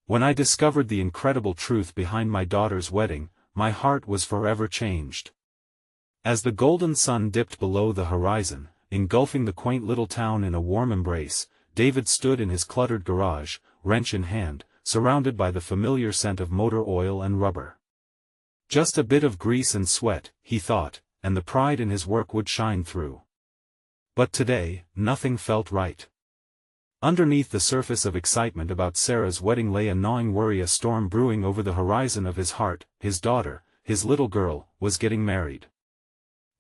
When I discovered the incredible truth behind my daughter's wedding, my heart was forever changed. As the golden sun dipped below the horizon, engulfing the quaint little town in a warm embrace, David stood in his cluttered garage, wrench in hand, surrounded by the familiar scent of motor oil and rubber. Just a bit of grease and sweat, he thought, and the pride in his work would shine through. But today, nothing felt right. Underneath the surface of excitement about Sarah's wedding lay a gnawing worry, a storm brewing over the horizon of his heart. His daughter, his little girl, was getting married.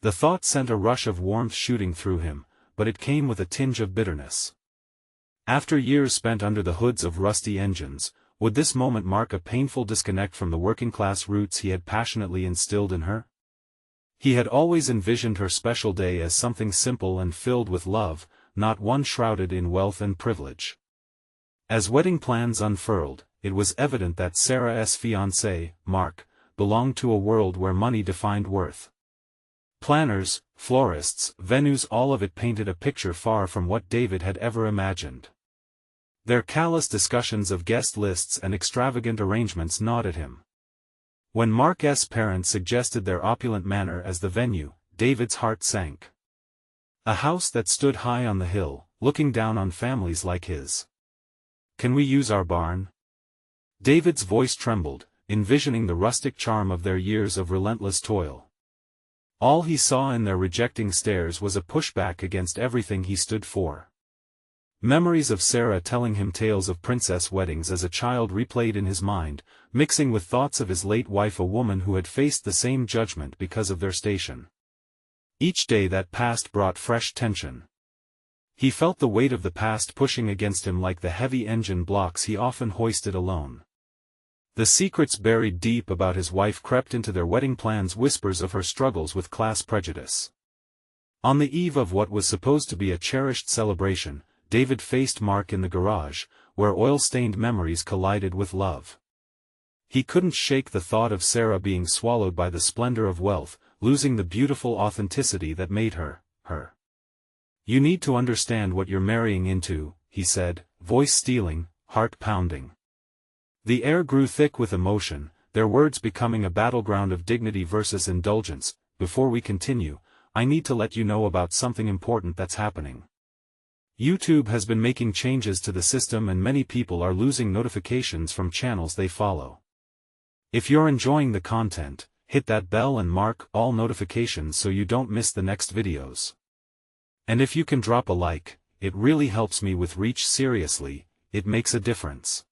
The thought sent a rush of warmth shooting through him, but it came with a tinge of bitterness. After years spent under the hoods of rusty engines, would this moment mark a painful disconnect from the working-class roots he had passionately instilled in her? He had always envisioned her special day as something simple and filled with love, not one shrouded in wealth and privilege. As wedding plans unfurled, it was evident that Sarah's fiancé, Mark, belonged to a world where money defined worth. Planners, florists, venues, all of it painted a picture far from what David had ever imagined. Their callous discussions of guest lists and extravagant arrangements gnawed at him. When Mark's parents suggested their opulent manor as the venue, David's heart sank. A house that stood high on the hill, looking down on families like his. "Can we use our barn?" David's voice trembled, envisioning the rustic charm of their years of relentless toil. All he saw in their rejecting stares was a pushback against everything he stood for. Memories of Sarah telling him tales of princess weddings as a child replayed in his mind, mixing with thoughts of his late wife, a woman who had faced the same judgment because of their station. Each day that passed brought fresh tension. He felt the weight of the past pushing against him like the heavy engine blocks he often hoisted alone. The secrets buried deep about his wife crept into their wedding plans, whispers of her struggles with class prejudice. On the eve of what was supposed to be a cherished celebration, David faced Mark in the garage, where oil-stained memories collided with love. He couldn't shake the thought of Sarah being swallowed by the splendor of wealth, losing the beautiful authenticity that made her, her. "You need to understand what you're marrying into," he said, voice stealing, heart pounding. The air grew thick with emotion, their words becoming a battleground of dignity versus indulgence. "Before we continue, I need to let you know about something important that's happening. YouTube has been making changes to the system and many people are losing notifications from channels they follow. If you're enjoying the content, hit that bell and mark all notifications so you don't miss the next videos. And if you can drop a like, it really helps me with reach. Seriously, it makes a difference.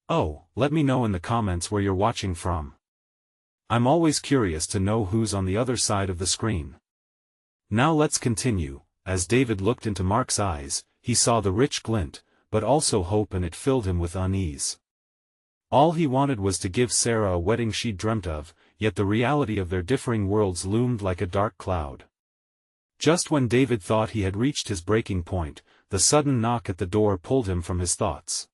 Oh, let me know in the comments where you're watching from. I'm always curious to know who's on the other side of the screen. Now let's continue. As David looked into Mark's eyes, he saw the rich glint, but also hope, and it filled him with unease. All he wanted was to give Sarah a wedding she'd dreamt of, yet the reality of their differing worlds loomed like a dark cloud. Just when David thought he had reached his breaking point, the sudden knock at the door pulled him from his thoughts.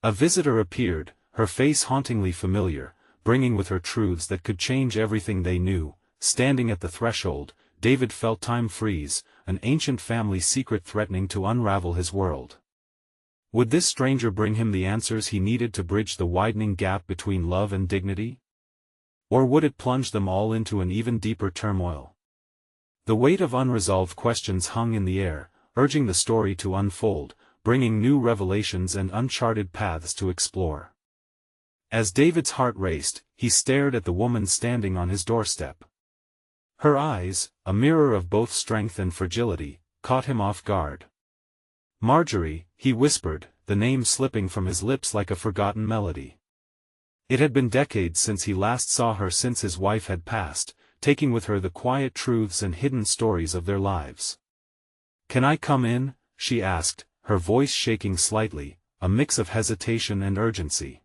A visitor appeared, her face hauntingly familiar, bringing with her truths that could change everything they knew. Standing at the threshold, David felt time freeze, an ancient family secret threatening to unravel his world. Would this stranger bring him the answers he needed to bridge the widening gap between love and dignity? Or would it plunge them all into an even deeper turmoil? The weight of unresolved questions hung in the air, urging the story to unfold, bringing new revelations and uncharted paths to explore. As David's heart raced, he stared at the woman standing on his doorstep. Her eyes, a mirror of both strength and fragility, caught him off guard. "Marjorie," he whispered, the name slipping from his lips like a forgotten melody. It had been decades since he last saw her, since his wife had passed, taking with her the quiet truths and hidden stories of their lives. "Can I come in?" she asked, her voice shaking slightly, a mix of hesitation and urgency.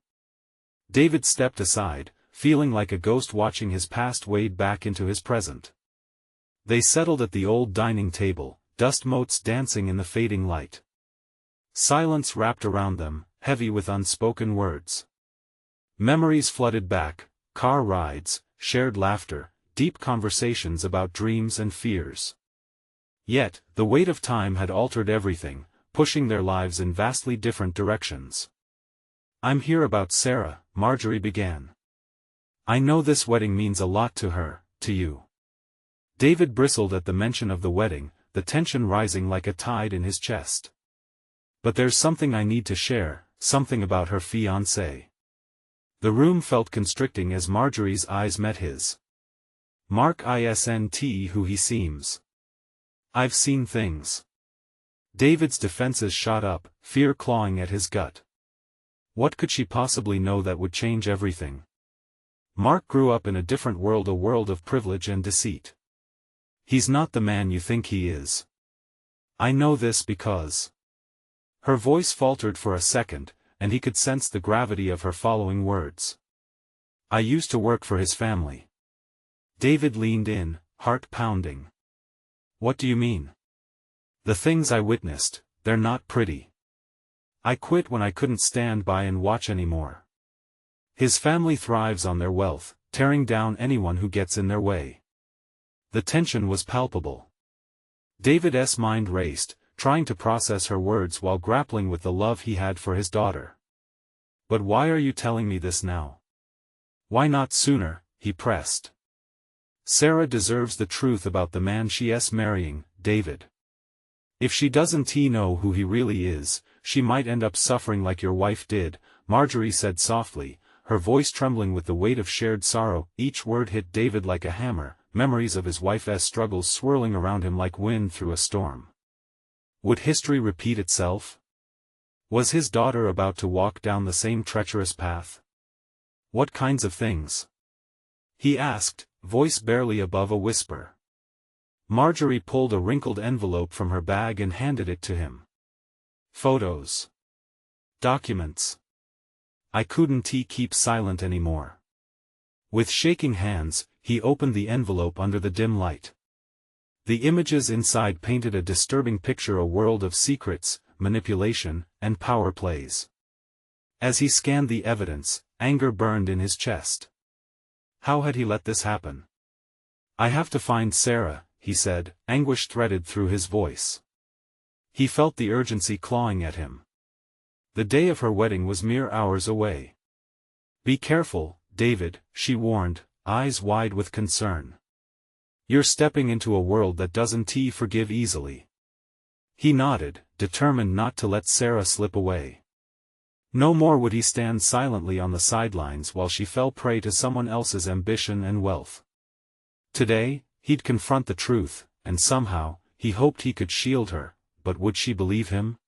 David stepped aside, feeling like a ghost watching his past wade back into his present. They settled at the old dining table, dust motes dancing in the fading light. Silence wrapped around them, heavy with unspoken words. Memories flooded back, car rides, shared laughter, deep conversations about dreams and fears. Yet, the weight of time had altered everything, pushing their lives in vastly different directions. "I'm here about Sarah," Marjorie began. "I know this wedding means a lot to her, to you." David bristled at the mention of the wedding, the tension rising like a tide in his chest. "But there's something I need to share, something about her fiancé." The room felt constricting as Marjorie's eyes met his. "Mark isn't who he seems. I've seen things." David's defenses shot up, fear clawing at his gut. What could she possibly know that would change everything? Mark grew up in a different world, a world of privilege and deceit. "He's not the man you think he is. I know this because..." Her voice faltered for a second, and he could sense the gravity of her following words. "I used to work for his family." David leaned in, heart pounding. "What do you mean?" "The things I witnessed, they're not pretty. I quit when I couldn't stand by and watch anymore. His family thrives on their wealth, tearing down anyone who gets in their way." The tension was palpable. David's mind raced, trying to process her words while grappling with the love he had for his daughter. "But why are you telling me this now? Why not sooner?" he pressed. "Sarah deserves the truth about the man she's marrying, David. If she doesn't know who he really is, she might end up suffering like your wife did," Marjorie said softly, her voice trembling with the weight of shared sorrow. Each word hit David like a hammer, memories of his wife's struggles swirling around him like wind through a storm. Would history repeat itself? Was his daughter about to walk down the same treacherous path? "What kinds of things?" he asked, voice barely above a whisper. Marjorie pulled a wrinkled envelope from her bag and handed it to him. "Photos. Documents." I couldn't keep silent anymore. With shaking hands, he opened the envelope under the dim light. The images inside painted a disturbing picture, a world of secrets, manipulation, and power plays. As he scanned the evidence, anger burned in his chest. How had he let this happen? "I have to find Sarah," he said, anguish threaded through his voice. He felt the urgency clawing at him. The day of her wedding was mere hours away. "Be careful, David," she warned, eyes wide with concern. "You're stepping into a world that doesn't forgive easily." He nodded, determined not to let Sarah slip away. No more would he stand silently on the sidelines while she fell prey to someone else's ambition and wealth. Today, he'd confront the truth, and somehow, he hoped he could shield her, but would she believe him?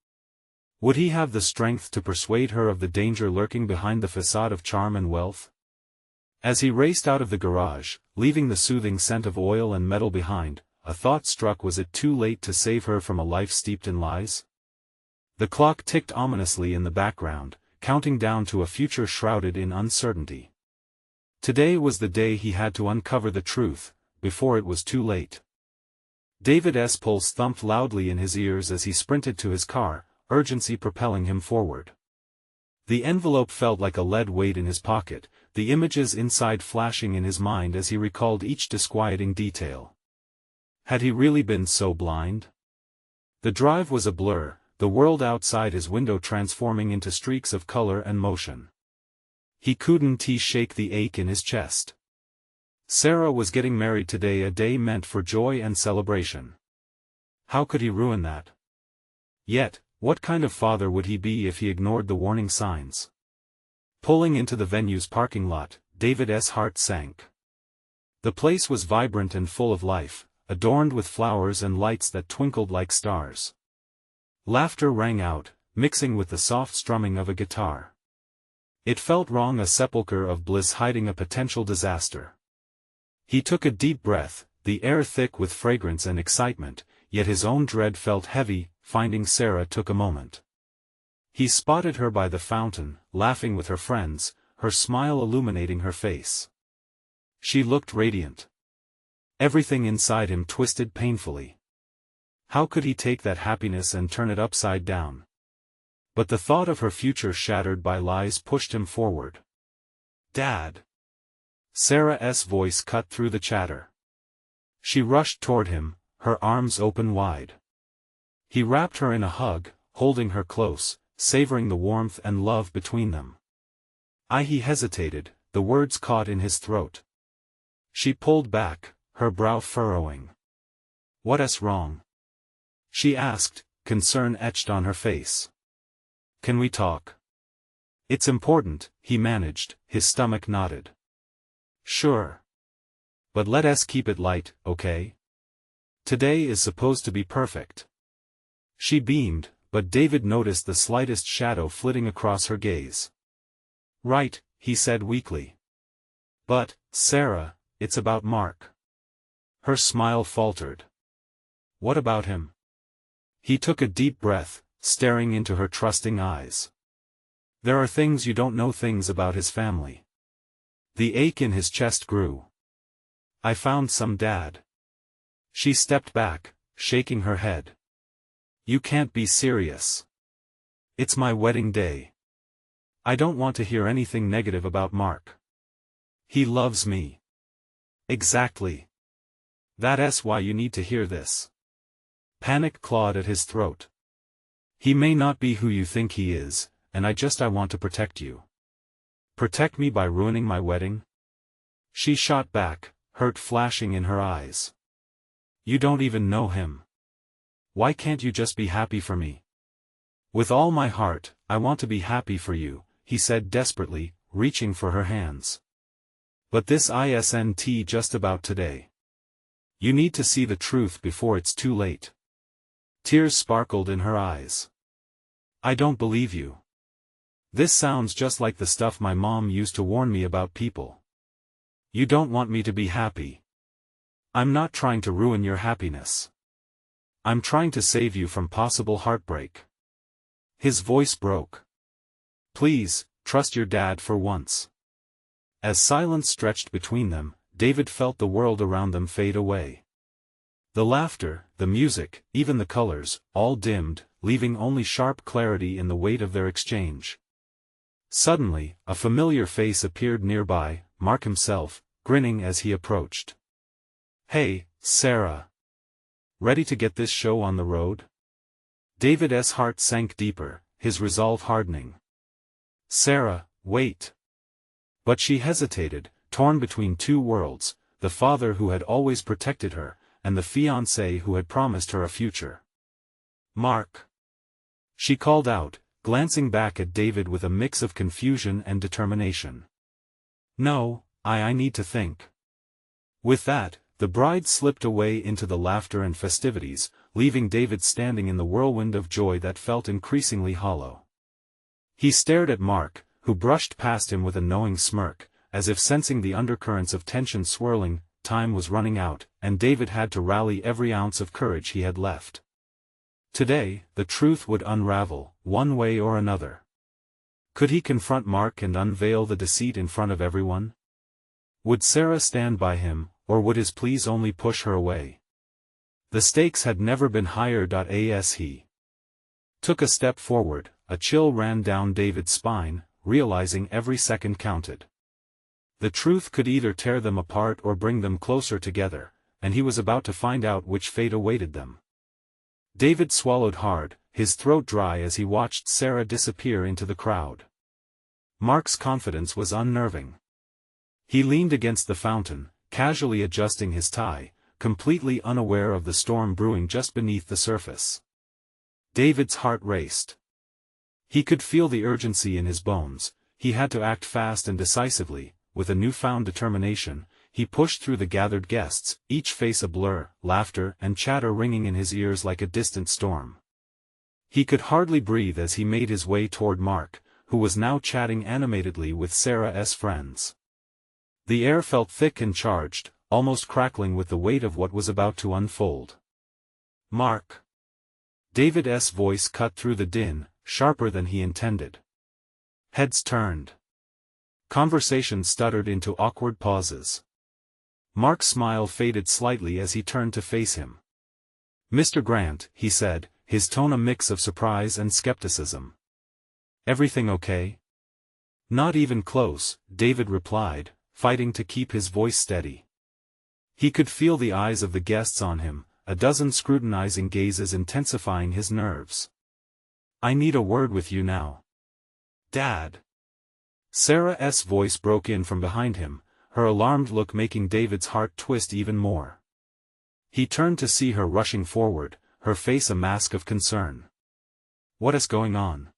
Would he have the strength to persuade her of the danger lurking behind the facade of charm and wealth? As he raced out of the garage, leaving the soothing scent of oil and metal behind, a thought struck: was it too late to save her from a life steeped in lies? The clock ticked ominously in the background, counting down to a future shrouded in uncertainty. Today was the day he had to uncover the truth, before it was too late. David's pulse thumped loudly in his ears as he sprinted to his car, urgency propelling him forward. The envelope felt like a lead weight in his pocket, the images inside flashing in his mind as he recalled each disquieting detail. Had he really been so blind? The drive was a blur, the world outside his window transforming into streaks of color and motion. He couldn't shake the ache in his chest. Sarah was getting married today, a day meant for joy and celebration. How could he ruin that? Yet, what kind of father would he be if he ignored the warning signs? Pulling into the venue's parking lot, David's heart sank. The place was vibrant and full of life, adorned with flowers and lights that twinkled like stars. Laughter rang out, mixing with the soft strumming of a guitar. It felt wrong, a sepulchre of bliss hiding a potential disaster. He took a deep breath, the air thick with fragrance and excitement, yet his own dread felt heavy. Finding Sarah took a moment. He spotted her by the fountain, laughing with her friends, her smile illuminating her face. She looked radiant. Everything inside him twisted painfully. How could he take that happiness and turn it upside down? But the thought of her future shattered by lies pushed him forward. "Dad!" Sarah's voice cut through the chatter. She rushed toward him, her arms open wide. He wrapped her in a hug, holding her close, savoring the warmth and love between them. He hesitated, the words caught in his throat. She pulled back, her brow furrowing. What's wrong? She asked, concern etched on her face. Can we talk? It's important, he managed, his stomach knotted. Sure. But let us keep it light, okay? Today is supposed to be perfect. She beamed, but David noticed the slightest shadow flitting across her gaze. Right, he said weakly. But, Sarah, it's about Mark. Her smile faltered. What about him? He took a deep breath, staring into her trusting eyes. There are things you don't know, things about his family. The ache in his chest grew. I found some, Dad. She stepped back, shaking her head. You can't be serious. It's my wedding day. I don't want to hear anything negative about Mark. He loves me. Exactly. That's why you need to hear this. Panic clawed at his throat. He may not be who you think he is, and I want to protect you. Protect me by ruining my wedding? She shot back, hurt flashing in her eyes. You don't even know him. Why can't you just be happy for me? With all my heart, I want to be happy for you, he said desperately, reaching for her hands. But this isn't just about today. You need to see the truth before it's too late. Tears sparkled in her eyes. I don't believe you. This sounds just like the stuff my mom used to warn me about people. You don't want me to be happy. I'm not trying to ruin your happiness. I'm trying to save you from possible heartbreak. His voice broke. Please, trust your dad for once. As silence stretched between them, David felt the world around them fade away. The laughter, the music, even the colors, all dimmed, leaving only sharp clarity in the weight of their exchange. Suddenly, a familiar face appeared nearby, Mark himself, grinning as he approached. Hey, Sarah. Ready to get this show on the road? David's heart sank deeper, his resolve hardening. Sarah, wait. But she hesitated, torn between two worlds, the father who had always protected her, and the fiancé who had promised her a future. Mark. She called out, glancing back at David with a mix of confusion and determination. No, I need to think. With that, the bride slipped away into the laughter and festivities, leaving David standing in the whirlwind of joy that felt increasingly hollow. He stared at Mark, who brushed past him with a knowing smirk, as if sensing the undercurrents of tension swirling. Time was running out, and David had to rally every ounce of courage he had left. Today, the truth would unravel, one way or another. Could he confront Mark and unveil the deceit in front of everyone? Would Sarah stand by him, or would his pleas only push her away? The stakes had never been higher. As he took a step forward, a chill ran down David's spine, realizing every second counted. The truth could either tear them apart or bring them closer together, and he was about to find out which fate awaited them. David swallowed hard, his throat dry as he watched Sarah disappear into the crowd. Mark's confidence was unnerving. He leaned against the fountain, casually adjusting his tie, completely unaware of the storm brewing just beneath the surface. David's heart raced. He could feel the urgency in his bones. He had to act fast and decisively. With a newfound determination, he pushed through the gathered guests, each face a blur, laughter and chatter ringing in his ears like a distant storm. He could hardly breathe as he made his way toward Mark, who was now chatting animatedly with Sarah's friends. The air felt thick and charged, almost crackling with the weight of what was about to unfold. Mark. David's voice cut through the din, sharper than he intended. Heads turned. Conversation stuttered into awkward pauses. Mark's smile faded slightly as he turned to face him. Mr. Grant, he said, his tone a mix of surprise and skepticism. Everything okay? Not even close, David replied, fighting to keep his voice steady. He could feel the eyes of the guests on him, a dozen scrutinizing gazes intensifying his nerves. I need a word with you now. Dad. Sarah's voice broke in from behind him, her alarmed look making David's heart twist even more. He turned to see her rushing forward, her face a mask of concern. "What is going on?"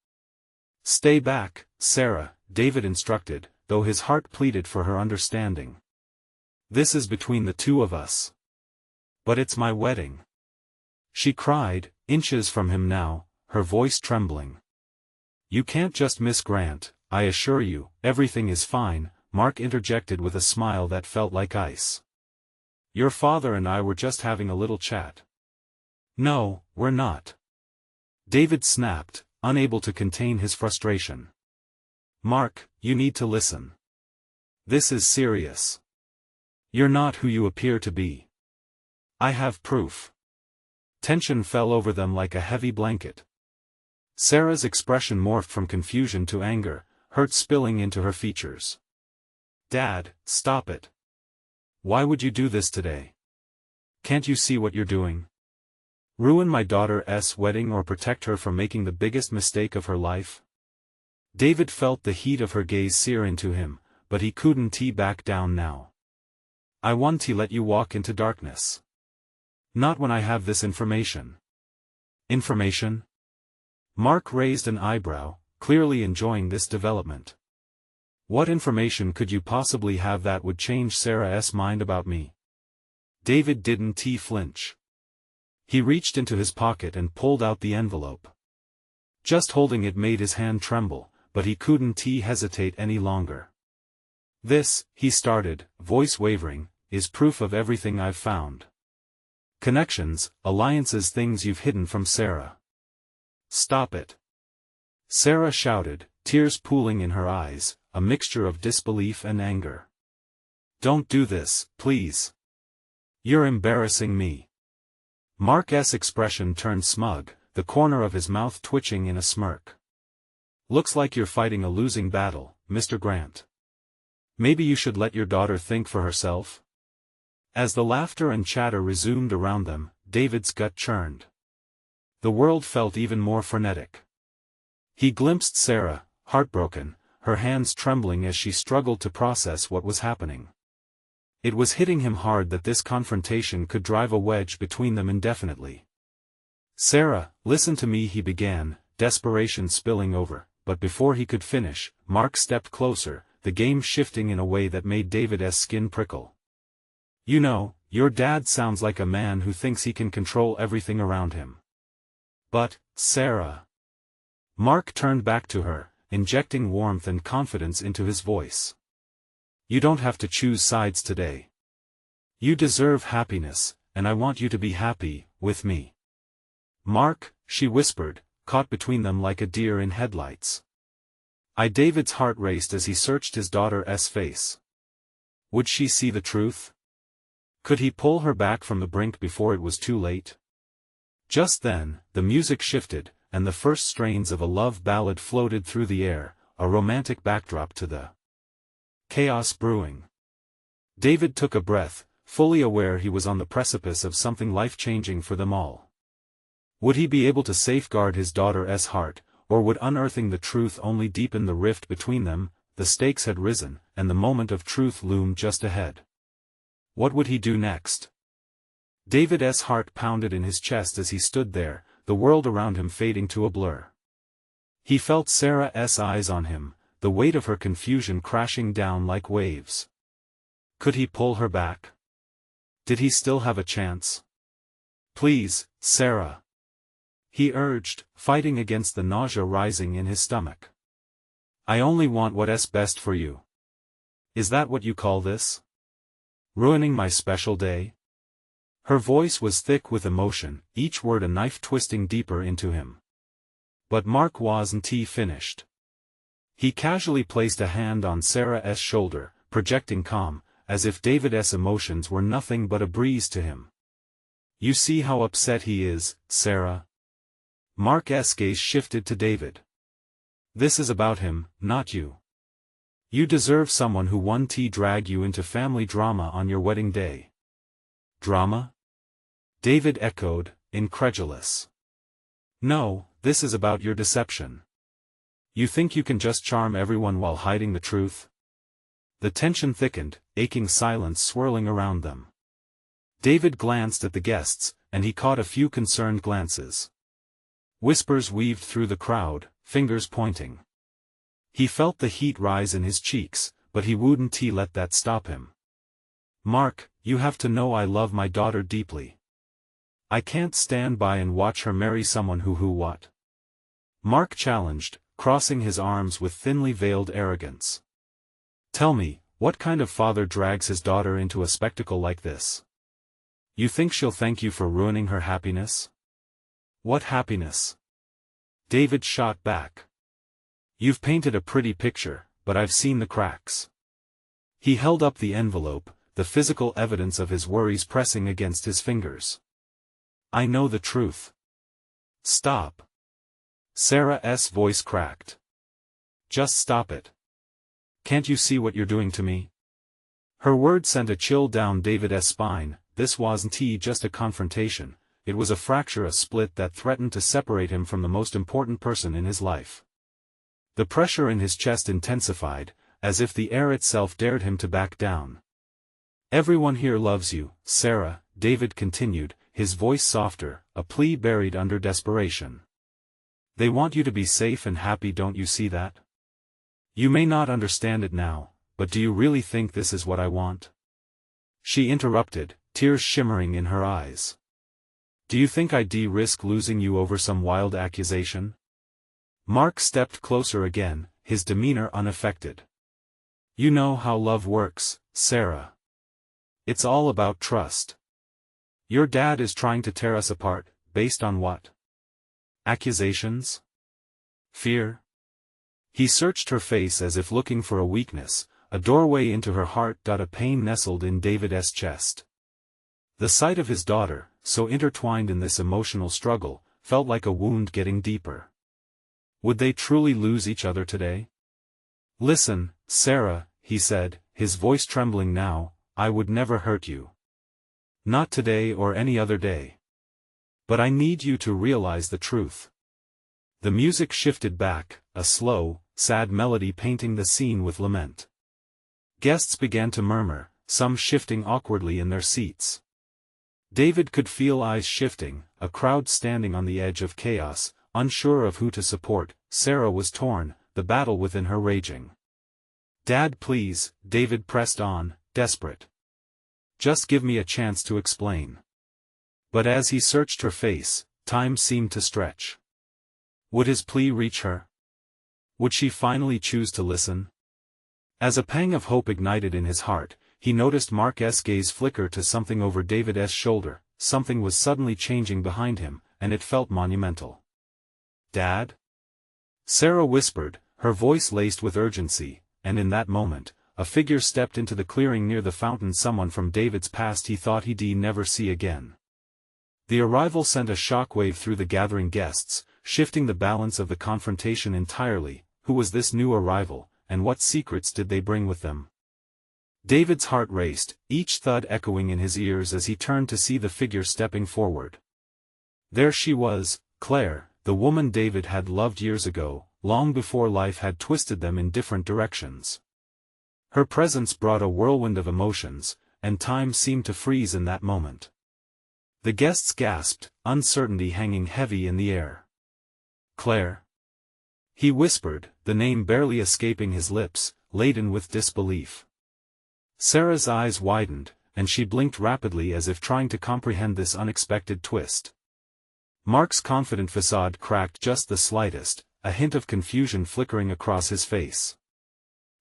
"Stay back, Sarah," David instructed, though his heart pleaded for her understanding. "This is between the two of us." "But it's my wedding," she cried, inches from him now, her voice trembling. "You can't just miss Grant, I assure you, everything is fine," Mark interjected with a smile that felt like ice. "Your father and I were just having a little chat." "No, we're not," David snapped, unable to contain his frustration. "Mark, you need to listen. This is serious. You're not who you appear to be. I have proof." Tension fell over them like a heavy blanket. Sarah's expression morphed from confusion to anger, hurt spilling into her features. "Dad, stop it. Why would you do this today? Can't you see what you're doing? Ruin my daughter's wedding or protect her from making the biggest mistake of her life?" David felt the heat of her gaze sear into him, but he couldn't back down now. "I want to let you walk into darkness. Not when I have this information." "Information?" Mark raised an eyebrow, clearly enjoying this development. "What information could you possibly have that would change Sarah's mind about me?" David didn't flinch. He reached into his pocket and pulled out the envelope. Just holding it made his hand tremble, but he couldn't hesitate any longer. "This," he started, voice wavering, "is proof of everything I've found. Connections, alliances, things you've hidden from Sarah." "Stop it!" Sarah shouted, tears pooling in her eyes, a mixture of disbelief and anger. "Don't do this, please. You're embarrassing me." Mark's expression turned smug, the corner of his mouth twitching in a smirk. "Looks like you're fighting a losing battle, Mr. Grant. Maybe you should let your daughter think for herself?" As the laughter and chatter resumed around them, David's gut churned. The world felt even more frenetic. He glimpsed Sarah, heartbroken, her hands trembling as she struggled to process what was happening. It was hitting him hard that this confrontation could drive a wedge between them indefinitely. "Sarah, listen to me," he began, desperation spilling over, but before he could finish, Mark stepped closer, the game shifting in a way that made David's skin prickle. "You know, your dad sounds like a man who thinks he can control everything around him. But, Sarah..." Mark turned back to her, injecting warmth and confidence into his voice. "You don't have to choose sides today. You deserve happiness, and I want you to be happy, with me." "Mark," she whispered, caught between them like a deer in headlights. David's heart raced as he searched his daughter's face. Would she see the truth? Could he pull her back from the brink before it was too late? Just then, the music shifted, and the first strains of a love ballad floated through the air, a romantic backdrop to the chaos brewing. David took a breath, fully aware he was on the precipice of something life-changing for them all. Would he be able to safeguard his daughter's heart, or would unearthing the truth only deepen the rift between them? The stakes had risen, and the moment of truth loomed just ahead. What would he do next? David's heart pounded in his chest as he stood there, the world around him fading to a blur. He felt Sarah's eyes on him, the weight of her confusion crashing down like waves. Could he pull her back? Did he still have a chance? "Please, Sarah," he urged, fighting against the nausea rising in his stomach. "I only want what's best for you. Is that what you call this? Ruining my special day?" Her voice was thick with emotion, each word a knife twisting deeper into him. But Mark wasn't finished. He casually placed a hand on Sarah's shoulder, projecting calm, as if David's emotions were nothing but a breeze to him. "You see how upset he is, Sarah?" Mark's gaze shifted to David. "This is about him, not you. You deserve someone who won't drag you into family drama on your wedding day." "Drama?" David echoed, incredulous. "No, this is about your deception. You think you can just charm everyone while hiding the truth? The tension thickened, aching silence swirling around them. David glanced at the guests, and he caught a few concerned glances. Whispers weaved through the crowd, fingers pointing. He felt the heat rise in his cheeks, but he wouldn't let that stop him. Mark, you have to know I love my daughter deeply. I can't stand by and watch her marry someone who what? Mark challenged, crossing his arms with thinly veiled arrogance. Tell me, what kind of father drags his daughter into a spectacle like this? You think she'll thank you for ruining her happiness? What happiness? David shot back. You've painted a pretty picture, but I've seen the cracks. He held up the envelope, the physical evidence of his worries pressing against his fingers. I know the truth. Stop. Sarah's voice cracked. Just stop it. Can't you see what you're doing to me? Her words sent a chill down David's spine. This wasn't just a confrontation, it was a fracture, a split that threatened to separate him from the most important person in his life. The pressure in his chest intensified, as if the air itself dared him to back down. Everyone here loves you, Sarah, David continued, his voice softer, a plea buried under desperation. They want you to be safe and happy, don't you see that? You may not understand it now, but do you really think this is what I want? She interrupted, tears shimmering in her eyes. Do you think I'd risk losing you over some wild accusation? Mark stepped closer again, his demeanor unaffected. You know how love works, Sarah. It's all about trust. Your dad is trying to tear us apart, based on what? Accusations? Fear? He searched her face as if looking for a weakness, a doorway into her heart. A pain nestled in David's chest. The sight of his daughter, so intertwined in this emotional struggle, felt like a wound getting deeper. Would they truly lose each other today? Listen, Sarah, he said, his voice trembling now, I would never hurt you. Not today or any other day. But I need you to realize the truth. The music shifted back, a slow, sad melody painting the scene with lament. Guests began to murmur, some shifting awkwardly in their seats. David could feel eyes shifting, a crowd standing on the edge of chaos, unsure of who to support. Sarah was torn, the battle within her raging. Dad, please, David pressed on, desperate. Just give me a chance to explain. But as he searched her face, time seemed to stretch. Would his plea reach her? Would she finally choose to listen? As a pang of hope ignited in his heart, he noticed Mark's gaze flicker to something over David's shoulder. Something was suddenly changing behind him, and it felt monumental. Dad? Sarah whispered, her voice laced with urgency, and in that moment, a figure stepped into the clearing near the fountain, someone from David's past he thought he'd never see again. The arrival sent a shockwave through the gathering guests, shifting the balance of the confrontation entirely. Who was this new arrival, and what secrets did they bring with them? David's heart raced, each thud echoing in his ears as he turned to see the figure stepping forward. There she was, Claire, the woman David had loved years ago, long before life had twisted them in different directions. Her presence brought a whirlwind of emotions, and time seemed to freeze in that moment. The guests gasped, uncertainty hanging heavy in the air. Claire? He whispered, the name barely escaping his lips, laden with disbelief. Sarah's eyes widened, and she blinked rapidly as if trying to comprehend this unexpected twist. Mark's confident facade cracked just the slightest, a hint of confusion flickering across his face.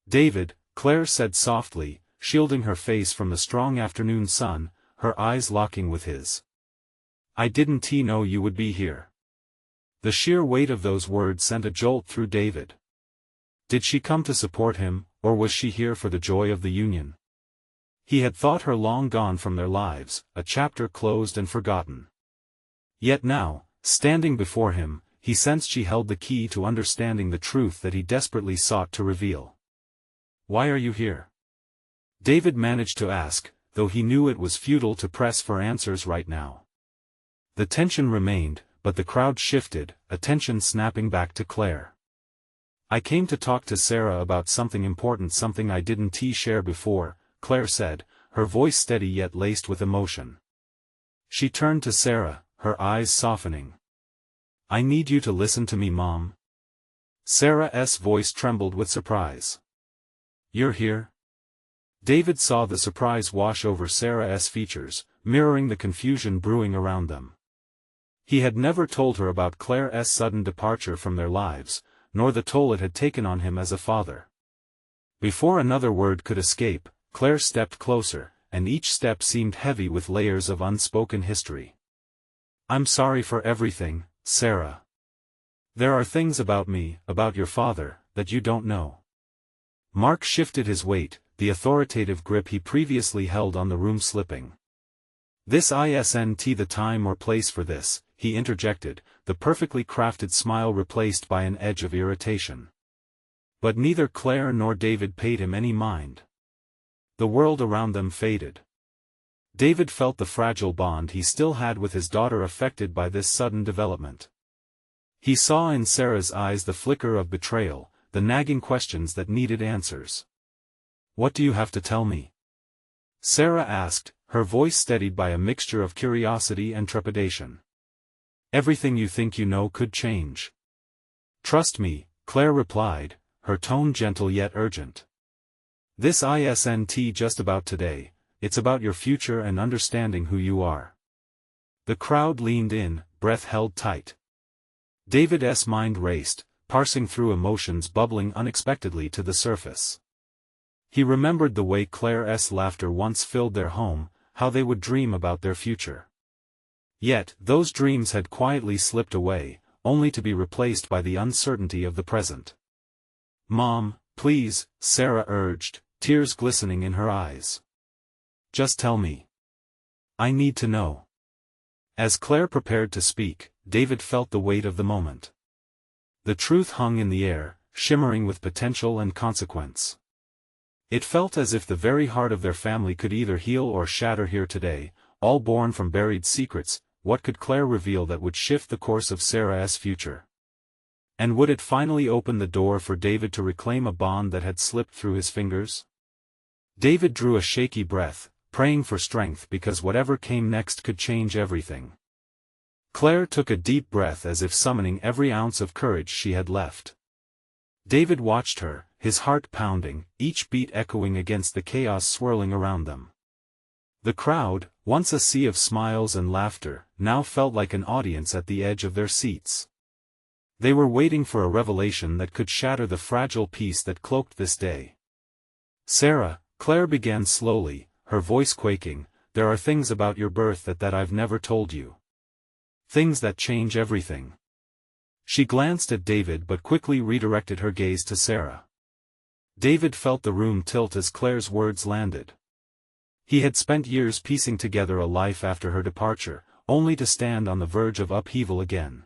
David, Claire said softly, shielding her face from the strong afternoon sun, her eyes locking with his. I didn't know you would be here. The sheer weight of those words sent a jolt through David. Did she come to support him, or was she here for the joy of the union? He had thought her long gone from their lives, a chapter closed and forgotten. Yet now, standing before him, he sensed she held the key to understanding the truth that he desperately sought to reveal. Why are you here? David managed to ask, though he knew it was futile to press for answers right now. The tension remained, but the crowd shifted, attention snapping back to Claire. I came to talk to Sarah about something important, something I didn't share before, Claire said, her voice steady yet laced with emotion. She turned to Sarah, her eyes softening. I need you to listen to me, Mom. Sarah's voice trembled with surprise. You're here? David saw the surprise wash over Sarah's features, mirroring the confusion brewing around them. He had never told her about Claire's sudden departure from their lives, nor the toll it had taken on him as a father. Before another word could escape, Claire stepped closer, and each step seemed heavy with layers of unspoken history. I'm sorry for everything, Sarah. There are things about me, about your father, that you don't know. Mark shifted his weight, the authoritative grip he previously held on the room slipping. This isn't the time or place for this, he interjected, the perfectly crafted smile replaced by an edge of irritation. But neither Claire nor David paid him any mind. The world around them faded. David felt the fragile bond he still had with his daughter affected by this sudden development. He saw in Sarah's eyes the flicker of betrayal, the nagging questions that needed answers. What do you have to tell me? Sarah asked, her voice steadied by a mixture of curiosity and trepidation. Everything you think you know could change. Trust me, Claire replied, her tone gentle yet urgent. This isn't just about today, it's about your future and understanding who you are. The crowd leaned in, breath held tight. David's mind raced, parsing through emotions bubbling unexpectedly to the surface. He remembered the way Claire's laughter once filled their home, how they would dream about their future. Yet, those dreams had quietly slipped away, only to be replaced by the uncertainty of the present. Mom, please, Sarah urged, tears glistening in her eyes. Just tell me. I need to know. As Claire prepared to speak, David felt the weight of the moment. The truth hung in the air, shimmering with potential and consequence. It felt as if the very heart of their family could either heal or shatter here today, all born from buried secrets. What could Claire reveal that would shift the course of Sarah's future? And would it finally open the door for David to reclaim a bond that had slipped through his fingers? David drew a shaky breath, praying for strength because whatever came next could change everything. Claire took a deep breath as if summoning every ounce of courage she had left. David watched her, his heart pounding, each beat echoing against the chaos swirling around them. The crowd, once a sea of smiles and laughter, now felt like an audience at the edge of their seats. They were waiting for a revelation that could shatter the fragile peace that cloaked this day. Sarah, Claire began slowly, her voice quaking, there are things about your birth that I've never told you. Things that change everything. She glanced at David but quickly redirected her gaze to Sarah. David felt the room tilt as Claire's words landed. He had spent years piecing together a life after her departure, only to stand on the verge of upheaval again.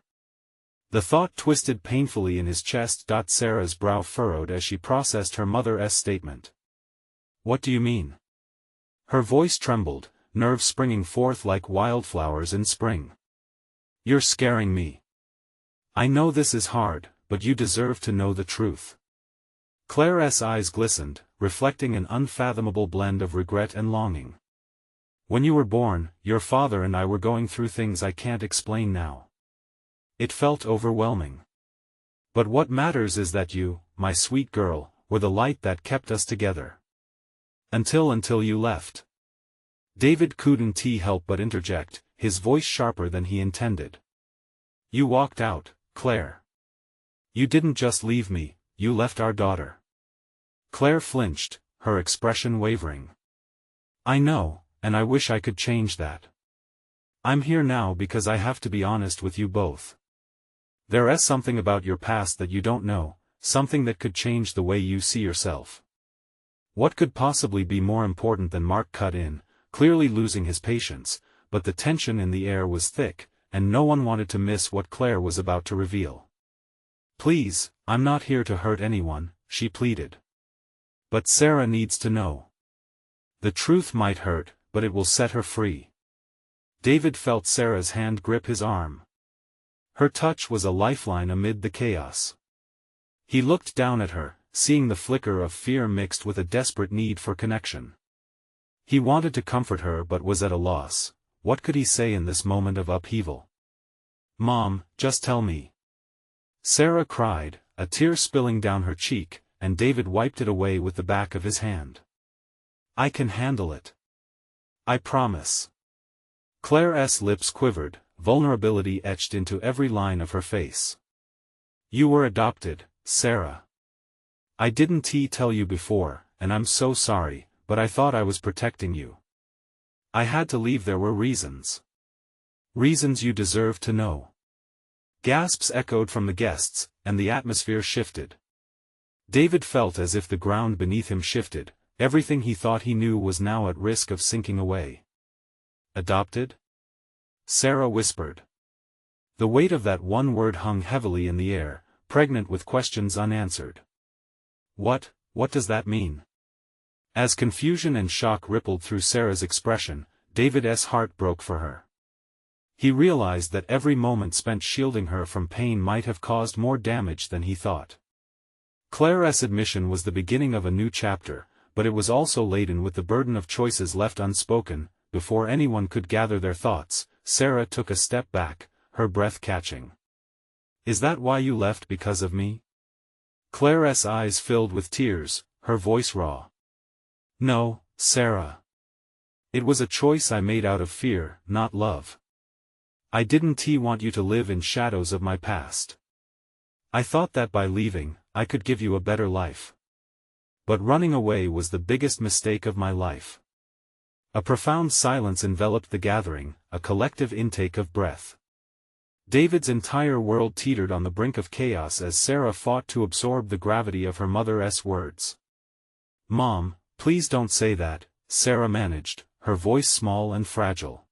The thought twisted painfully in his chest. Sarah's brow furrowed as she processed her mother's statement. What do you mean? Her voice trembled, nerves springing forth like wildflowers in spring. You're scaring me. I know this is hard, but you deserve to know the truth. Claire's eyes glistened, reflecting an unfathomable blend of regret and longing. When you were born, your father and I were going through things I can't explain now. It felt overwhelming. But what matters is that you, my sweet girl, were the light that kept us together. Until you left. David couldn't help but interject, his voice sharper than he intended. You walked out, Claire. You didn't just leave me, you left our daughter. Claire flinched, her expression wavering. I know, and I wish I could change that. I'm here now because I have to be honest with you both. There's something about your past that you don't know, something that could change the way you see yourself. What could possibly be more important than Mark cut in, clearly losing his patience, but the tension in the air was thick, and no one wanted to miss what Claire was about to reveal. Please, I'm not here to hurt anyone, she pleaded. But Sarah needs to know. The truth might hurt, but it will set her free. David felt Sarah's hand grip his arm. Her touch was a lifeline amid the chaos. He looked down at her, seeing the flicker of fear mixed with a desperate need for connection. He wanted to comfort her but was at a loss. What could he say in this moment of upheaval? "Mom, just tell me," Sarah cried, a tear spilling down her cheek, and David wiped it away with the back of his hand. "I can handle it. I promise." Claire's lips quivered, vulnerability etched into every line of her face. "You were adopted, Sarah. I didn't tell you before, and I'm so sorry, but I thought I was protecting you. I had to leave. There were reasons. Reasons you deserve to know." Gasps echoed from the guests, and the atmosphere shifted. David felt as if the ground beneath him shifted. Everything he thought he knew was now at risk of sinking away. "Adopted?" Sarah whispered. The weight of that one word hung heavily in the air, pregnant with questions unanswered. What does that mean?" As confusion and shock rippled through Sarah's expression, David's heart broke for her. He realized that every moment spent shielding her from pain might have caused more damage than he thought. Claire's admission was the beginning of a new chapter, but it was also laden with the burden of choices left unspoken. Before anyone could gather their thoughts, Sarah took a step back, her breath catching. "Is that why you left, because of me?" Claire's eyes filled with tears, her voice raw. "No, Sarah. It was a choice I made out of fear, not love. I didn't want you to live in shadows of my past. I thought that by leaving, I could give you a better life. But running away was the biggest mistake of my life." A profound silence enveloped the gathering, a collective intake of breath. David's entire world teetered on the brink of chaos as Sarah fought to absorb the gravity of her mother's words. "Mom, please don't say that," Sarah managed, her voice small and fragile.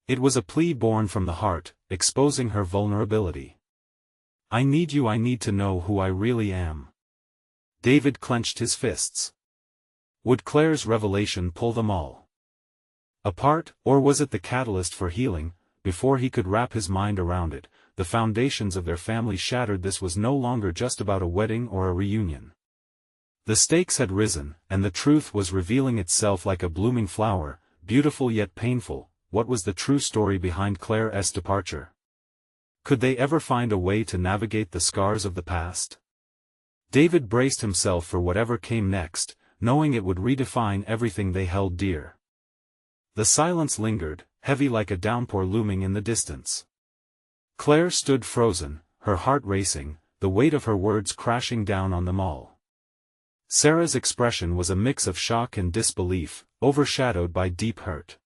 It was a plea born from the heart, exposing her vulnerability. "I need you. I need to know who I really am." David clenched his fists. Would Claire's revelation pull them all apart, or was it the catalyst for healing? Before he could wrap his mind around it, the foundations of their family shattered. This was no longer just about a wedding or a reunion. The stakes had risen, and the truth was revealing itself like a blooming flower, beautiful yet painful. What was the true story behind Claire's departure? Could they ever find a way to navigate the scars of the past? David braced himself for whatever came next, knowing it would redefine everything they held dear. The silence lingered, heavy like a downpour looming in the distance. Claire stood frozen, her heart racing, the weight of her words crashing down on them all. Sarah's expression was a mix of shock and disbelief, overshadowed by deep hurt.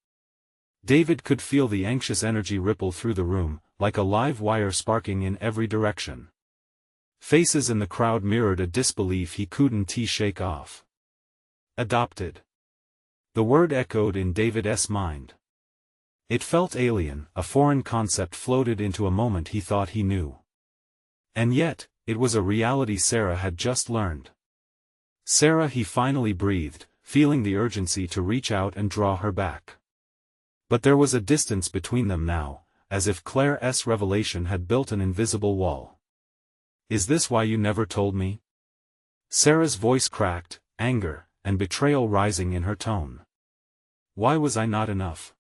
David could feel the anxious energy ripple through the room, like a live wire sparking in every direction. Faces in the crowd mirrored a disbelief he couldn't shake off. Adopted. The word echoed in David's mind. It felt alien, a foreign concept floated into a moment he thought he knew. And yet, it was a reality Sarah had just learned. Sarah, he finally breathed, feeling the urgency to reach out and draw her back. But there was a distance between them now, as if Claire's revelation had built an invisible wall. "Is this why you never told me?" Sarah's voice cracked, anger and betrayal rising in her tone. "Why was I not enough?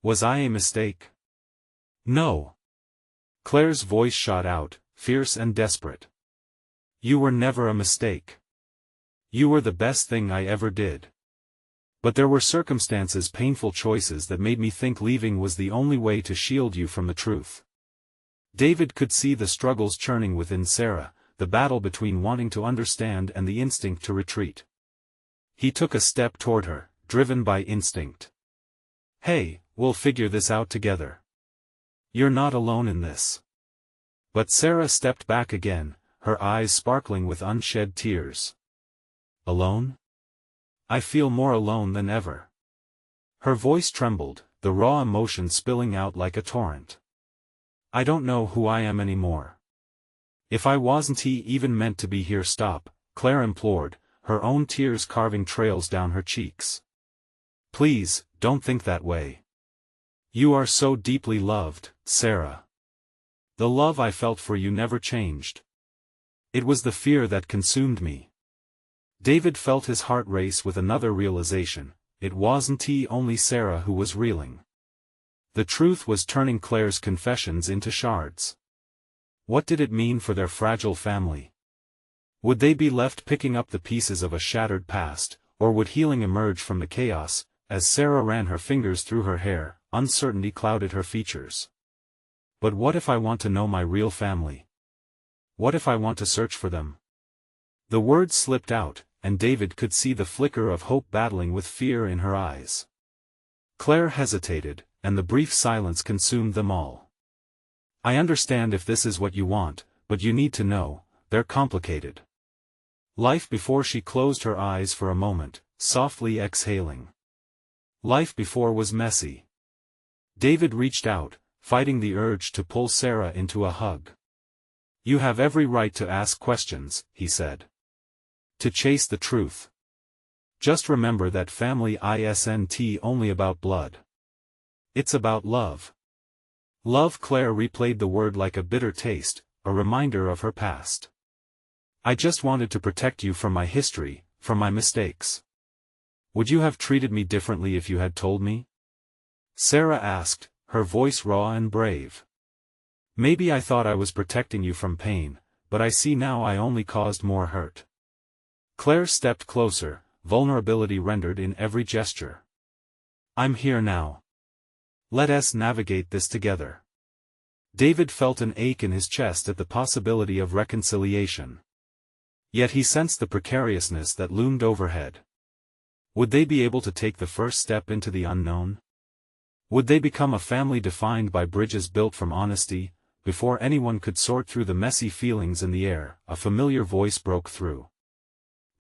Was I a mistake?" "No." Claire's voice shot out, fierce and desperate. "You were never a mistake. You were the best thing I ever did. But there were circumstances, painful choices that made me think leaving was the only way to shield you from the truth." David could see the struggles churning within Sarah, the battle between wanting to understand and the instinct to retreat. He took a step toward her, driven by instinct. "Hey, we'll figure this out together. You're not alone in this." But Sarah stepped back again, her eyes sparkling with unshed tears. "Alone? I feel more alone than ever." Her voice trembled, the raw emotion spilling out like a torrent. "I don't know who I am anymore. If I wasn't even meant to be here." "Stop," Claire implored, her own tears carving trails down her cheeks. "Please, don't think that way. You are so deeply loved, Sarah. The love I felt for you never changed." It was the fear that consumed me. David felt his heart race with another realization. It wasn't only Sarah who was reeling. The truth was turning Claire's confessions into shards. What did it mean for their fragile family? Would they be left picking up the pieces of a shattered past, or would healing emerge from the chaos? As Sarah ran her fingers through her hair, uncertainty clouded her features. But what if I want to know my real family? What if I want to search for them? The words slipped out, and David could see the flicker of hope battling with fear in her eyes. Claire hesitated, and the brief silence consumed them all. I understand if this is what you want, but you need to know, they're complicated. Life before. She closed her eyes for a moment, softly exhaling. Life before was messy. David reached out, fighting the urge to pull Sarah into a hug. You have every right to ask questions, he said. To chase the truth. Just remember that family isn't only about blood. It's about love. Love. Claire replayed the word like a bitter taste, a reminder of her past. I just wanted to protect you from my history, from my mistakes. Would you have treated me differently if you had told me? Sarah asked, her voice raw and brave. Maybe I thought I was protecting you from pain, but I see now I only caused more hurt. Claire stepped closer, vulnerability rendered in every gesture. I'm here now. Let us navigate this together. David felt an ache in his chest at the possibility of reconciliation. Yet he sensed the precariousness that loomed overhead. Would they be able to take the first step into the unknown? Would they become a family defined by bridges built from honesty? Before anyone could sort through the messy feelings in the air, a familiar voice broke through.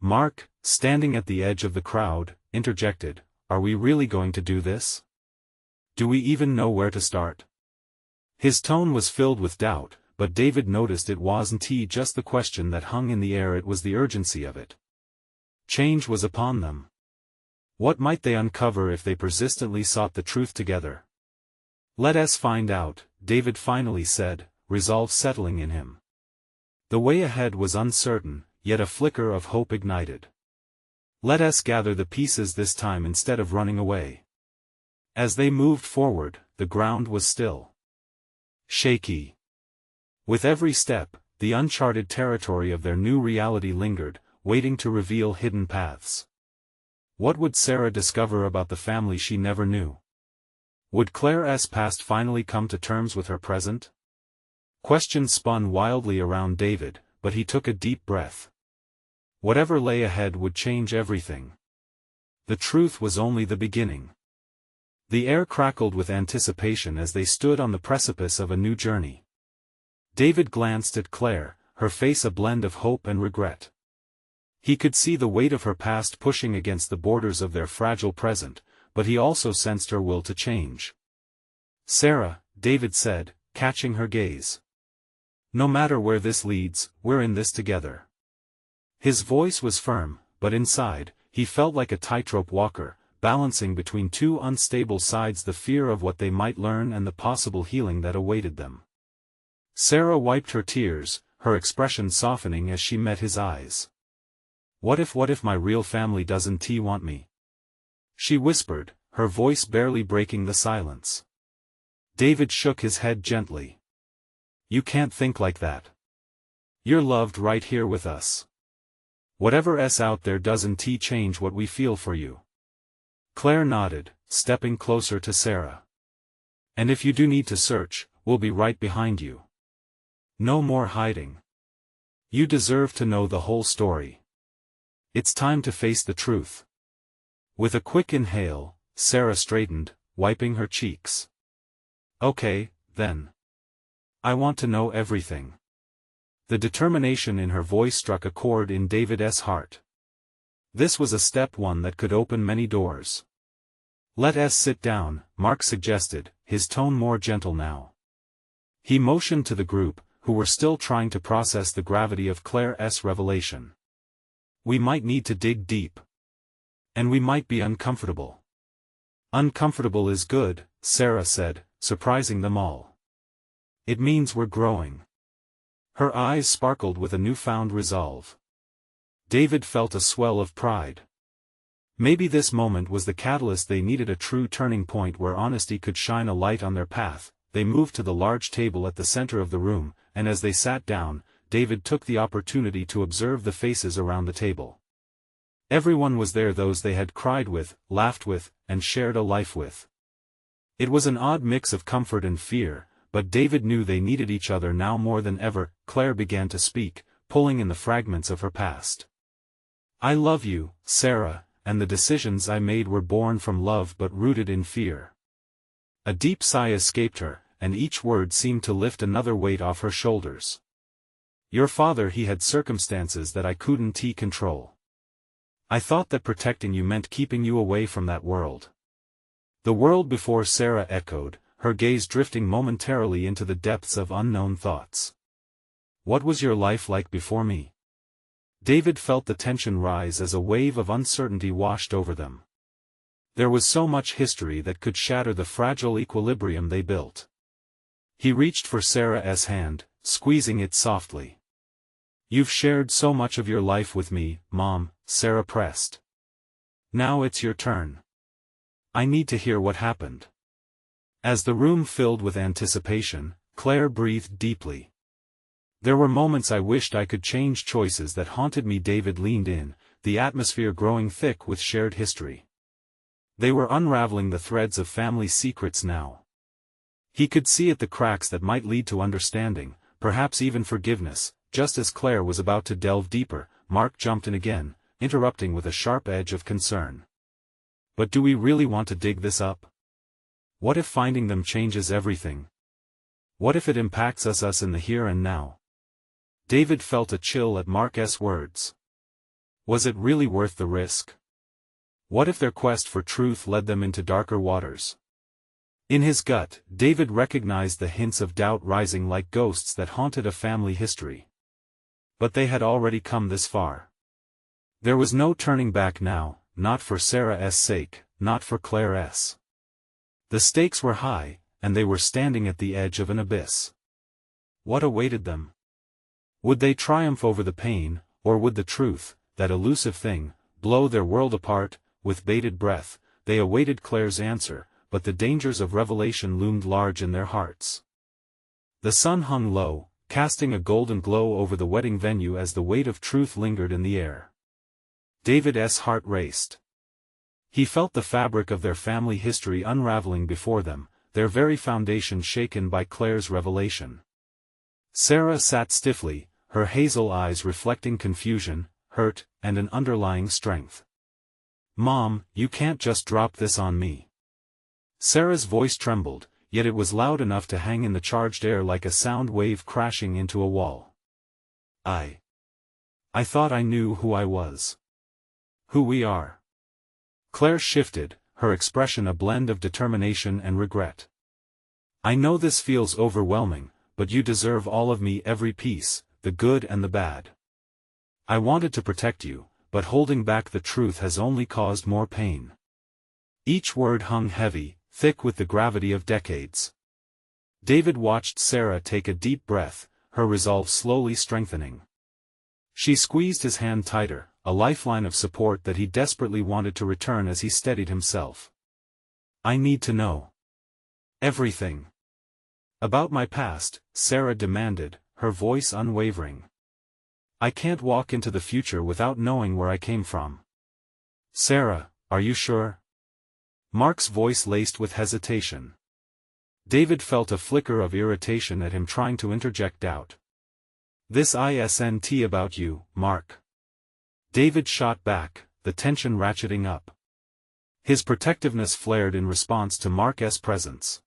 Mark, standing at the edge of the crowd, interjected, Are we really going to do this? Do we even know where to start? His tone was filled with doubt, but David noticed it wasn't just the question that hung in the air, it was the urgency of it. Change was upon them. What might they uncover if they persistently sought the truth together? Let us find out, David finally said, resolve settling in him. The way ahead was uncertain, yet a flicker of hope ignited. Let us gather the pieces this time instead of running away. As they moved forward, the ground was still. Shaky. With every step, the uncharted territory of their new reality lingered, waiting to reveal hidden paths. What would Sarah discover about the family she never knew? Would Claire's past finally come to terms with her present? Questions spun wildly around David, but he took a deep breath. Whatever lay ahead would change everything. The truth was only the beginning. The air crackled with anticipation as they stood on the precipice of a new journey. David glanced at Claire, her face a blend of hope and regret. He could see the weight of her past pushing against the borders of their fragile present, but he also sensed her will to change. Sarah, David said, catching her gaze. No matter where this leads, we're in this together. His voice was firm, but inside, he felt like a tightrope walker, balancing between two unstable sides, the fear of what they might learn and the possible healing that awaited them. Sarah wiped her tears, her expression softening as she met his eyes. What if my real family doesn't want me? She whispered, her voice barely breaking the silence. David shook his head gently. You can't think like that. You're loved right here with us. Whatever's out there doesn't change what we feel for you. Claire nodded, stepping closer to Sarah. And if you do need to search, we'll be right behind you. No more hiding. You deserve to know the whole story. It's time to face the truth. With a quick inhale, Sarah straightened, wiping her cheeks. Okay, then. I want to know everything. The determination in her voice struck a chord in David's heart. This was a step one that could open many doors. Let us sit down, Mark suggested, his tone more gentle now. He motioned to the group, who were still trying to process the gravity of Claire's revelation. We might need to dig deep. And we might be uncomfortable. Uncomfortable is good, Sarah said, surprising them all. It means we're growing. Her eyes sparkled with a newfound resolve. David felt a swell of pride. Maybe this moment was the catalyst they needed, a true turning point where honesty could shine a light on their path. They moved to the large table at the center of the room, and as they sat down, David took the opportunity to observe the faces around the table. Everyone was there, those they had cried with, laughed with, and shared a life with. It was an odd mix of comfort and fear, but David knew they needed each other now more than ever. Claire began to speak, pulling in the fragments of her past. "I love you, Sarah, and the decisions I made were born from love but rooted in fear." A deep sigh escaped her, and each word seemed to lift another weight off her shoulders. "Your father, he had circumstances that I couldn't control. I thought that protecting you meant keeping you away from that world." The world before, Sarah echoed, her gaze drifting momentarily into the depths of unknown thoughts. "What was your life like before me?" David felt the tension rise as a wave of uncertainty washed over them. There was so much history that could shatter the fragile equilibrium they built. He reached for Sarah's hand, squeezing it softly. "You've shared so much of your life with me, Mom," Sarah pressed. "Now it's your turn. I need to hear what happened." As the room filled with anticipation, Claire breathed deeply. "There were moments I wished I could change, choices that haunted me." David leaned in, the atmosphere growing thick with shared history. They were unraveling the threads of family secrets now. He could see at the cracks that might lead to understanding, perhaps even forgiveness. Just as Claire was about to delve deeper, Mark jumped in again, interrupting with a sharp edge of concern. "But do we really want to dig this up? What if finding them changes everything? What if it impacts us in the here and now?" David felt a chill at Mark's words. Was it really worth the risk? What if their quest for truth led them into darker waters? In his gut, David recognized the hints of doubt rising like ghosts that haunted a family history. But they had already come this far. There was no turning back now, not for Sarah's sake, not for Claire's. The stakes were high, and they were standing at the edge of an abyss. What awaited them? Would they triumph over the pain, or would the truth, that elusive thing, blow their world apart? With bated breath, they awaited Claire's answer, but the dangers of revelation loomed large in their hearts. The sun hung low, casting a golden glow over the wedding venue as the weight of truth lingered in the air. David's heart raced. He felt the fabric of their family history unraveling before them, their very foundation shaken by Claire's revelation. Sarah sat stiffly, her hazel eyes reflecting confusion, hurt, and an underlying strength. "Mom, you can't just drop this on me." Sarah's voice trembled, yet it was loud enough to hang in the charged air like a sound wave crashing into a wall. I thought I knew who I was. Who we are." Claire shifted, her expression a blend of determination and regret. "I know this feels overwhelming, but you deserve all of me, every piece, the good and the bad. I wanted to protect you, but holding back the truth has only caused more pain." Each word hung heavy, thick with the gravity of decades. David watched Sarah take a deep breath, her resolve slowly strengthening. She squeezed his hand tighter, a lifeline of support that he desperately wanted to return as he steadied himself. "I need to know everything about my past," Sarah demanded, her voice unwavering. "I can't walk into the future without knowing where I came from." "Sarah, are you sure?" Mark's voice laced with hesitation. David felt a flicker of irritation at him trying to interject doubt. "This isn't about you, Mark." David shot back, the tension ratcheting up. His protectiveness flared in response to Mark's presence.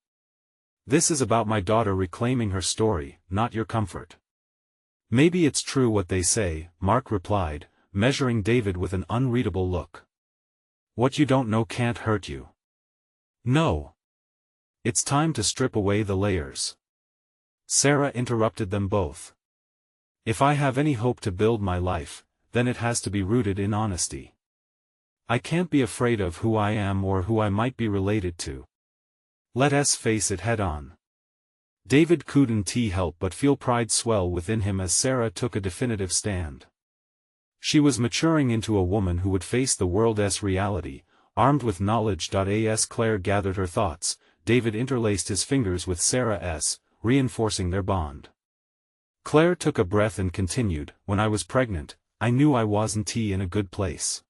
"This is about my daughter reclaiming her story, not your comfort." "Maybe it's true what they say," Mark replied, measuring David with an unreadable look. "What you don't know can't hurt you." "No. It's time to strip away the layers." Sarah interrupted them both. "If I have any hope to build my life, then it has to be rooted in honesty. I can't be afraid of who I am or who I might be related to. Let us face it head on." David couldn't help but feel pride swell within him as Sarah took a definitive stand. She was maturing into a woman who would face the world's reality, armed with knowledge. As Claire gathered her thoughts, David interlaced his fingers with Sarah's, reinforcing their bond. Claire took a breath and continued, "When I was pregnant, I knew I wasn't in a good place.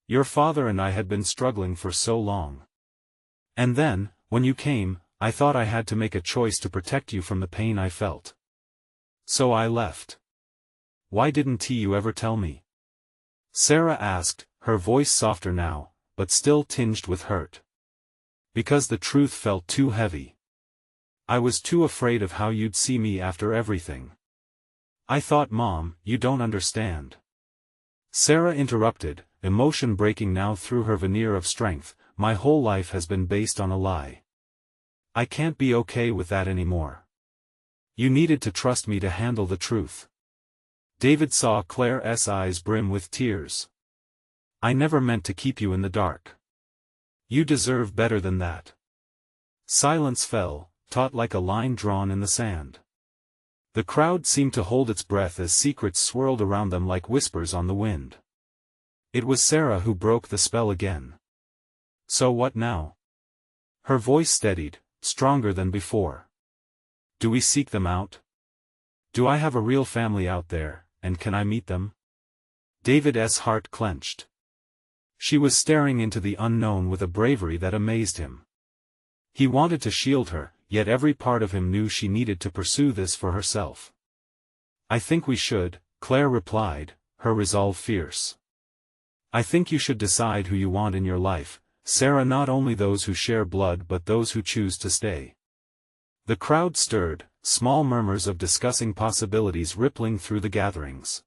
Your father and I had been struggling for so long. And then, when you came, I thought I had to make a choice to protect you from the pain I felt. So I left. Why didn't you ever tell me?" Sarah asked, her voice softer now, but still tinged with hurt. "Because the truth felt too heavy. I was too afraid of how you'd see me after everything. I thought, Mom, you don't understand." Sarah interrupted, emotion breaking now through her veneer of strength. "My whole life has been based on a lie. I can't be okay with that anymore. You needed to trust me to handle the truth." David saw Claire's eyes brim with tears. "I never meant to keep you in the dark. You deserve better than that." Silence fell, taut like a line drawn in the sand. The crowd seemed to hold its breath as secrets swirled around them like whispers on the wind. It was Sarah who broke the spell again. "So what now?" Her voice steadied, stronger than before. "Do we seek them out? Do I have a real family out there, and can I meet them?" David's heart clenched. She was staring into the unknown with a bravery that amazed him. He wanted to shield her, yet every part of him knew she needed to pursue this for herself. "I think we should," Claire replied, her resolve fierce. "I think you should decide who you want in your life, Sarah, not only those who share blood but those who choose to stay." The crowd stirred, small murmurs of discussing possibilities rippling through the gatherings.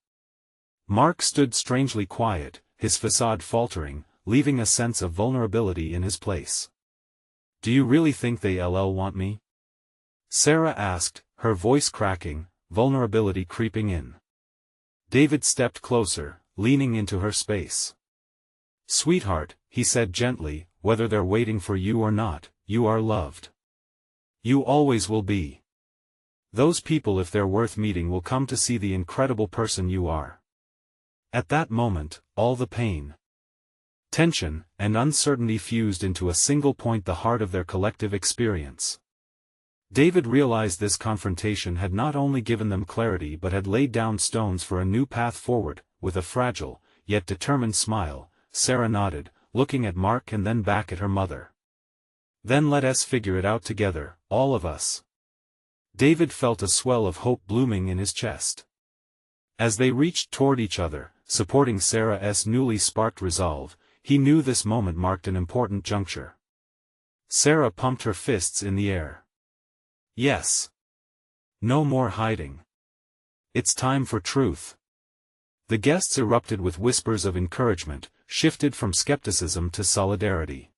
Mark stood strangely quiet, his facade faltering, leaving a sense of vulnerability in his place. "Do you really think they'll want me?" Sarah asked, her voice cracking, vulnerability creeping in. David stepped closer, leaning into her space. "Sweetheart," he said gently, "whether they're waiting for you or not, you are loved. You always will be. Those people, if they're worth meeting, will come to see the incredible person you are." At that moment, all the pain, tension, and uncertainty fused into a single point, the heart of their collective experience. David realized this confrontation had not only given them clarity but had laid down stones for a new path forward. With a fragile, yet determined smile, Sarah nodded, looking at Mark and then back at her mother. "Then let us figure it out together, all of us." David felt a swell of hope blooming in his chest. As they reached toward each other, supporting Sarah's newly sparked resolve, he knew this moment marked an important juncture. Sarah pumped her fists in the air. "Yes. No more hiding. It's time for truth." The guests erupted with whispers of encouragement, shifted from skepticism to solidarity.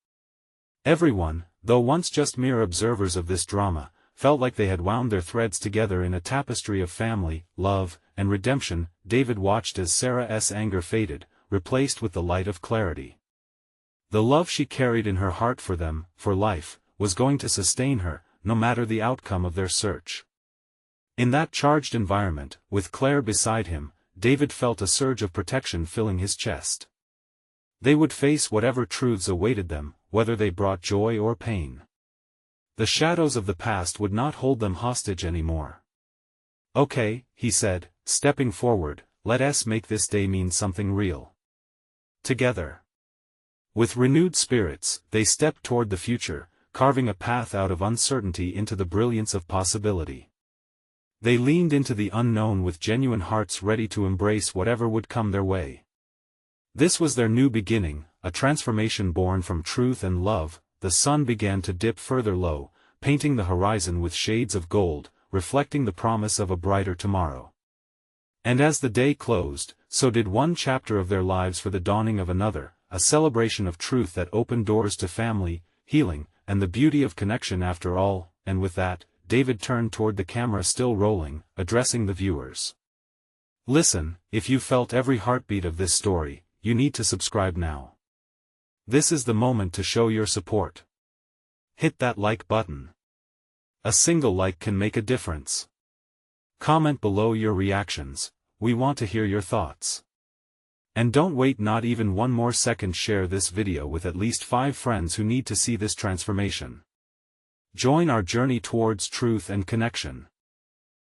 Everyone, though once just mere observers of this drama, felt like they had wound their threads together in a tapestry of family, love, and redemption. David watched as Sarah's anger faded, replaced with the light of clarity. The love she carried in her heart for them, for life, was going to sustain her, no matter the outcome of their search. In that charged environment, with Claire beside him, David felt a surge of protection filling his chest. They would face whatever truths awaited them, whether they brought joy or pain. The shadows of the past would not hold them hostage anymore. "Okay," he said, stepping forward, "let us make this day mean something real. Together." With renewed spirits, they stepped toward the future, carving a path out of uncertainty into the brilliance of possibility. They leaned into the unknown with genuine hearts ready to embrace whatever would come their way. This was their new beginning, a transformation born from truth and love. The sun began to dip further low, painting the horizon with shades of gold, reflecting the promise of a brighter tomorrow. And as the day closed, so did one chapter of their lives for the dawning of another, a celebration of truth that opened doors to family, healing, and the beauty of connection after all. And with that, David turned toward the camera still rolling, addressing the viewers. "Listen, if you felt every heartbeat of this story, you need to subscribe now. This is the moment to show your support. Hit that like button. A single like can make a difference. Comment below your reactions, we want to hear your thoughts. And don't wait not even one more second, share this video with at least 5 friends who need to see this transformation. Join our journey towards truth and connection.